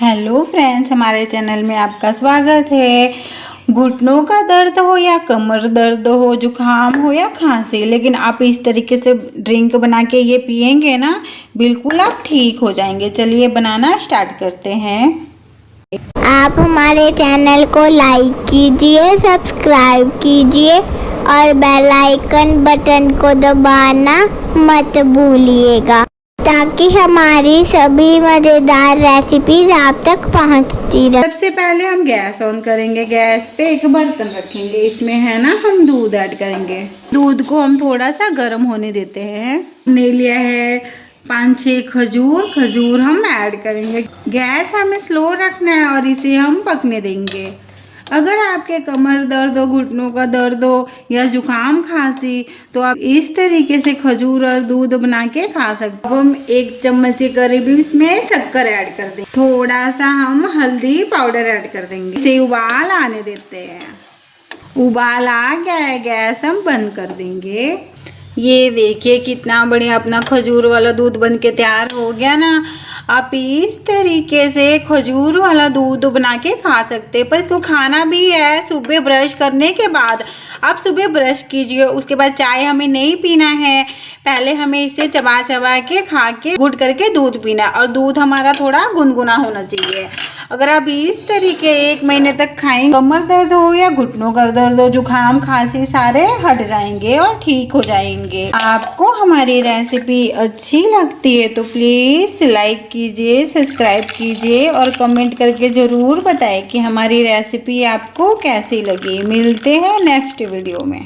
Hello friends, हमारे channel में आपका स्वागत है। घुटनों का दर्द हो या कमर दर्द हो, जुकाम हो या खांसी, लेकिन आप इस तरीके से ड्रिंक बना के ये पिएंगे ना, बिल्कुल आप ठीक हो जाएंगे। चलिए बनाना स्टार्ट करते हैं। आप हमारे चैनल को लाइक कीजिए, सब्सक्राइब कीजिए और बेल आइकन बटन को दबाना मत भूलिएगा, ताकि हमारी सभी मज़ेदार रेसिपीज आप तक पहुंचती रहे। सबसे पहले हम गैस ऑन करेंगे। गैस पे एक बर्तन रखेंगे, इसमें है ना हम दूध ऐड करेंगे। दूध को हम थोड़ा सा गर्म होने देते हैं। हमने लिया है 5-6 खजूर हम ऐड करेंगे। गैस हमें स्लो रखना है और इसे हम पकने देंगे। अगर आपके कमर दर्द हो, घुटनों का दर्द हो या जुकाम खांसी, तो आप इस तरीके से खजूर और दूध बना के खा सकते हो। अब हम 1 चम्मच के करीब इसमें शक्कर ऐड कर देंगे। थोड़ा सा हम हल्दी पाउडर ऐड कर देंगे। इसे उबाल आने देते हैं। उबाल आ गया है, गैस हम बंद कर देंगे। ये देखिए कितना बढ़िया अपना खजूर वाला दूध बन के तैयार हो गया ना। आप इस तरीके से खजूर वाला दूध बना के खा सकते हैं, पर इसको खाना भी है सुबह ब्रश करने के बाद। आप सुबह ब्रश कीजिए, उसके बाद चाय हमें नहीं पीना है। पहले हमें इसे चबा चबा के खा के घुट करके दूध पीना, और दूध हमारा थोड़ा गुनगुना होना चाहिए। अगर आप इस तरीके 1 महीने तक खाएंगे, कमर दर्द हो या घुटनों का दर्द हो, जुकाम खांसी सारे हट जाएंगे और ठीक हो जाएंगे। आपको हमारी रेसिपी अच्छी लगती है तो प्लीज़ लाइक कीजिए, सब्सक्राइब कीजिए और कमेंट करके ज़रूर बताएं कि हमारी रेसिपी आपको कैसी लगी। मिलते हैं नेक्स्ट वीडियो में।